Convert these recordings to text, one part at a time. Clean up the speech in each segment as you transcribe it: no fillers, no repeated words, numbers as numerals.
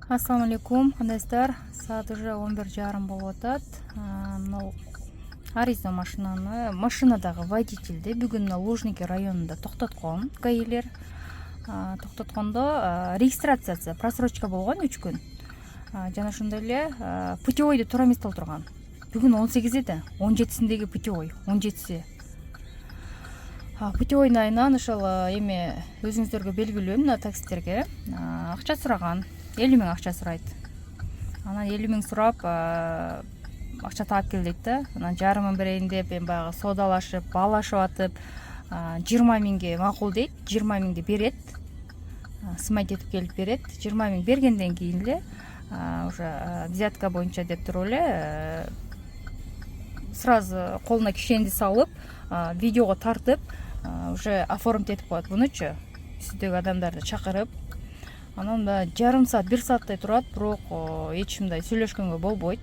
Ассаламу алейкум, кандайсыздар? Саат уже 11:30 болуп атат. Мына ариза машинадагы водительди бүгүн мына Лужники районунда токтоткон гаилер. Токтоткондо регистрациясы просрочка болгон 3 күн. Жана ошондой эле путевойду туура эмес толтурган. Бүгүн 18 эди, 17синдеги путевой, 17си. Путевойдун айынан ошол эми өзүңүздөргө белгилүү мына таксисттерге акча сураган. 50 миң акча сурайт. Анан 50 миң сурап акча таап кел дейт да. Анан жарымын берейин деп эми баягы соодалашып, баалашып атып 20 миңге макул дейт. 20 миңди берет. Сымай жетип келип берет. 20 миң бергенден кийин эле уже взятка боюнча деп туруп эле сразу колуна кишенди салып, видеого тартып, уже оформить этип коет бунучу. Үстүдөгү адамдарды чакырып, анан да жарым саат, 1 сааттай турат, бирок эч кимдей сүйлөшкөнгө болбойт.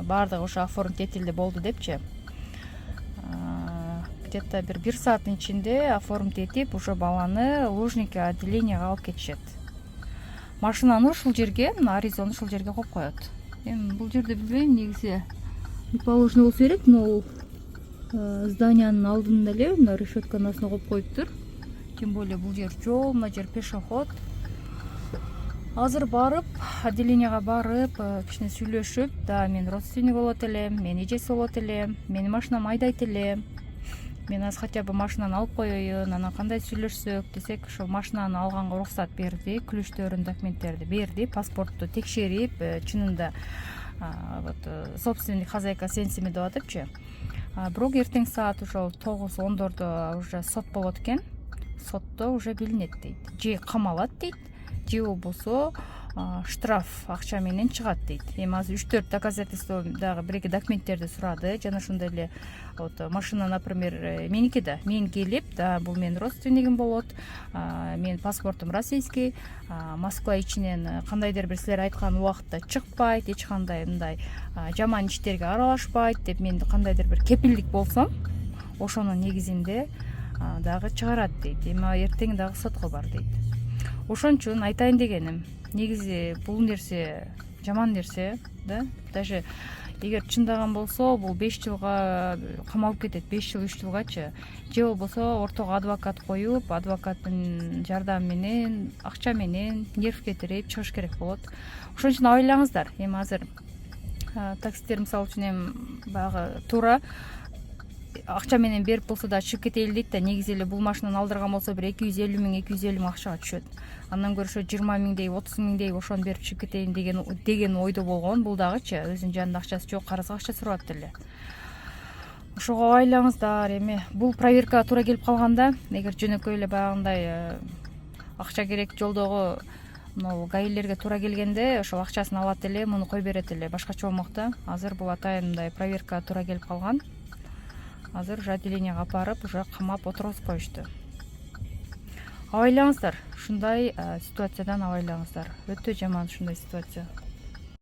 Баардыгы ошо оформить этилди болду депчи. Где-то 1 сааттын ичинде оформить этип, уже баланы Лужники отделенияга алып кетишет. Машинаны ушул жерге, аризаны ушул жерге коюп коет. Эми бул жерде билбейм, негизи положено болсо керек, но зданиянын алдында эле мына решетканын астына коюп коюптур. Тем более бул жер жол, мына жер пешоход. Азыр барып, отделенияга барып, кичине сүйлөшүп, да мен родственник болот элем, мен эжеси болот элем, менин машинамды айдайт элем. Мен азыр хотя бы машинаны алып коеюн, анан кандай сүйлөшсөк десек, ошол машинаны алганга уруксат берди, күлүштөрүн, документтерди берди, паспортту текшерип, чынында вот собственник хозяйка сенсиңби деп атыпчы. Бирок эртең саат ошол 9-10дордо уже сот болот экен. Сотто уже билинет дейт. Же камалат дейт, же болбосо штраф акча менен чыгат дейт. Эми азыр 3-4 доказательство дагы бир-эки документтерди сурады. Жана ошондой эле вот машина, например, меники да, мен келип, да бул менин родственнигим болот. Менин паспортум российский. Москва ичинен кандайдыр бир силер айткан убакытта чыкпайт, эч кандай мындай жаман иштерге аралашпайт деп мен кандайдыр бир кепилдик болсом, ошонун негизинде дагы чыгарат дейт. Эми эртең дагы сотко бар дейт. Ошон үчүн айтайын дегеним, негизи бул нерсе жаман нерсе, да? Даже эгер чындаган болсо, бул 5 жылга камалып кетет, 5 жыл 3 жылгачы. Же болбосо ортого адвокат коюп, адвокаттын жардамы менен, акча менен нерв кетирип чыгыш керек болот. Ошон үчүн ойлаңыздар. Эми азыр таксисттер мисалы үчүн эми баягы туура акча менен берип болсо да чыгып кетейли дейт да, негизи эле бул машинаны алдырган болсо бир 250 миң, 250 миң акчага түшөт. Андан көрө ошо 20 миңдей, 30 миңдей ошону берип чыгып кетейин деген ойдо болгон. Бул дагычы өзүнүн жанында акчасы жок, карызга акча сурап эле. Ошого ойлаңыздар. Эми бул проверка туура келип калганда, эгер жөнөкөй эле баягындай акча керек жолдогу мына гаилерге туура келгенде ошол акчасын алат эле, муну кой берет эле, башкача болмок да. Азыр бул атайын мындай проверка туура келип калган. Азыр уже отделенияга барып, уже камап отургузуп коюшту. Абайлаңыздар, ушундай ситуациядан абайлаңыздар. Өтө жаман ушундай ситуация.